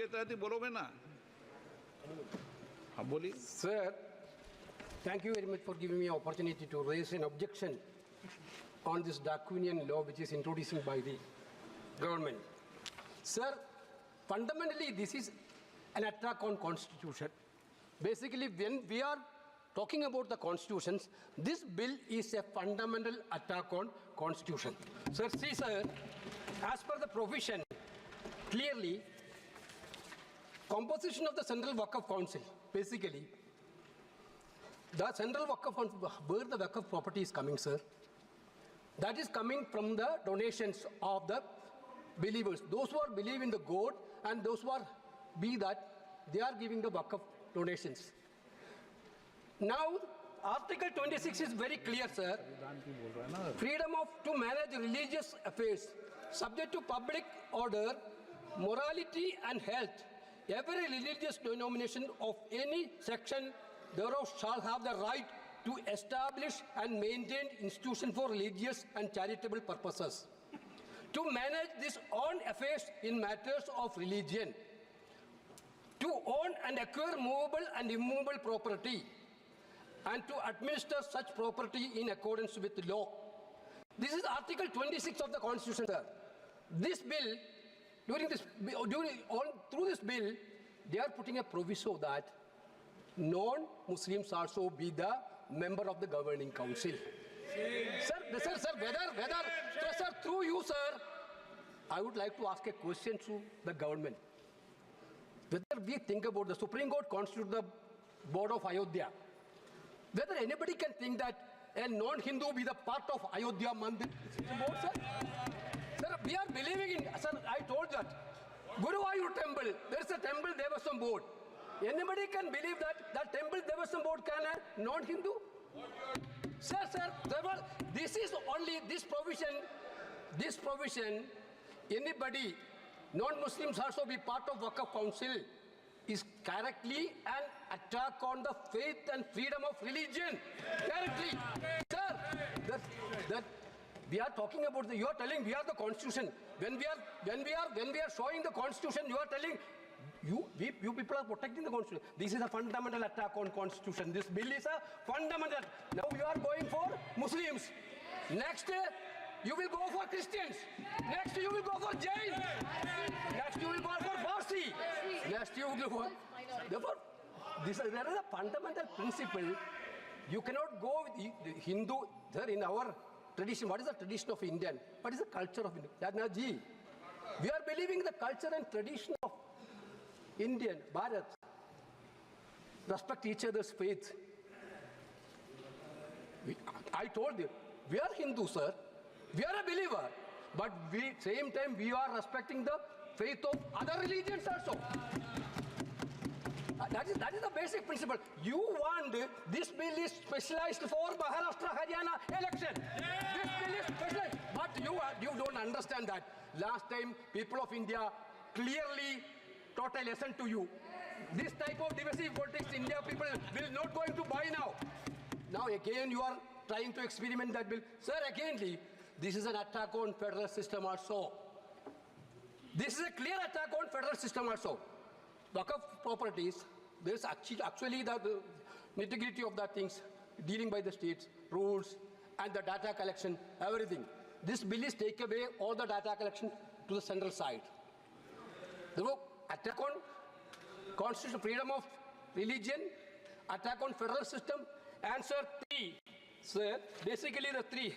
के तहत ही बोलोगे ना? हाँ बोलिए. Sir, thank you very much for giving me an opportunity to raise an objection on this draconian law which is introducing by the government. Sir, fundamentally this is an attack on constitution. Basically, when we are talking about the constitutions, this bill is a fundamental attack on constitution. Sir, see sir, as per the provision, clearly, composition of the Central Waqf Council, basically, the Central Waqf Council, where the Waqf property is coming, sir, that is coming from the donations of the believers. Those who are believe in the God and those who are be that, they are giving the Waqf donations. Now, Article 26 is very clear, sir. Freedom to manage religious affairs, subject to public order, morality and health. Every religious denomination of any section thereof shall have the right to establish and maintain institutions for religious and charitable purposes, to manage these own affairs in matters of religion, to own and acquire movable and immovable property, and to administer such property in accordance with the law. This is Article 26 of the Constitution, sir. This bill, through this bill, they are putting a proviso that non-Muslims also be the member of the governing council. Sir, through you, sir, I would like to ask a question to the government. Whether we think about the Supreme Court constituted the board of Ayodhya, whether anybody can think that a non-Hindu be the part of Ayodhya Mandir board, sir? Sir, we are believing in, sir, I told that. Guruvayur temple, there is a temple, there was some board. Anybody can believe that temple, there was some board can a non-Hindu? Sir, this is only this provision, anybody, non-Muslims also be part of Waqf Council, is correctly an attack on the faith and freedom of religion. Correctly. Sir, that we are talking about you are telling we are the constitution. When we are showing the constitution, you are telling you people are protecting the constitution. This is a fundamental attack on constitution. This bill is a fundamental. Now you are going for Muslims. Next you will go for Christians. Next you will go for Jains. Next you will go for Parsi. Next you will go for... Therefore, there is a fundamental principle. You cannot go with the Hindu, sir, in our tradition. What is the tradition of Indian? What is the culture of India? We are believing the culture and tradition of Indian, Bharat. Respect each other's faith. I told you, we are Hindu, sir. We are a believer. But same time, we are respecting the faith of other religions also. That is the basic principle. You want this bill is specialized for Maharashtra, Haryana election. This bill is specialized. But you don't understand that. Last time, people of India clearly taught a lesson to you. This type of divisive politics, India people will not going to buy now. Now again, you are trying to experiment that bill. Sir, again, this is an attack on federal system also. This is a clear attack on federal system also. Waqf properties, there is actually the nitty-gritty of the things dealing by the states, rules, and the data collection, everything. This bill is take away all the data collection to the central side. Therefore, attack on constitutional freedom of religion, attack on federal system, answer 3. Sir, basically the 3.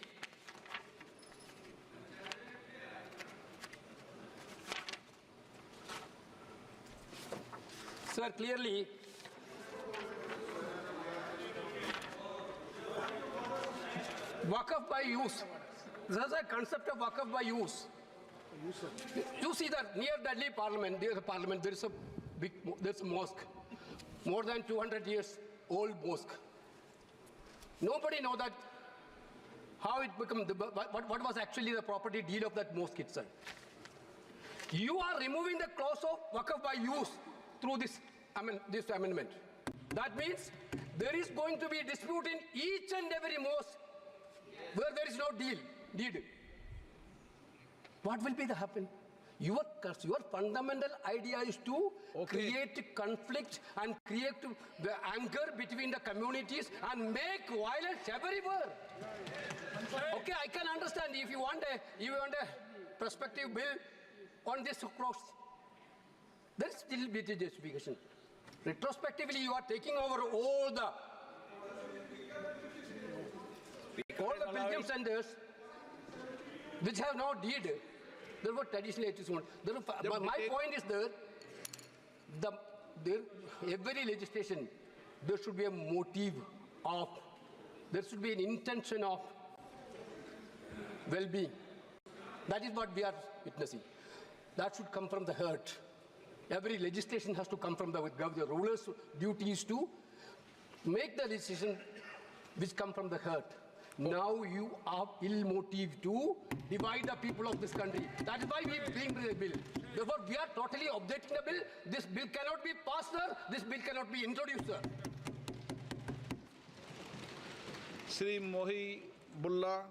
Sir, clearly, Waqf by use. There's a concept of Waqf by use. You see that near Delhi Parliament, there is a mosque, more than 200 years old mosque. Nobody know that how it became, what was actually the property deal of that mosque itself. You are removing the clause of Waqf by use through this amendment. That means there is going to be dispute in each and every mosque where there is no deed. What will be the happen? Your fundamental idea is to create conflict and create the anger between the communities and make violence everywhere. Okay, I can understand if you want a prospective bill on this approach. There is still be the justification. Retrospectively, you are taking over all the pilgrim centers which have now deed. There were traditional HSOs. My point is that every legislation, there should be a motive of, there should be an intention of well-being. That is what we are witnessing. That should come from the heart. Every legislation has to come from the ruler's duty is to make the decision which come from the heart. Now you are ill motive to divide the people of this country. That is why we bring the bill. Therefore, we are totally objecting the bill. This bill cannot be passed, sir. This bill cannot be introduced, sir. Shri Mohi Bulla.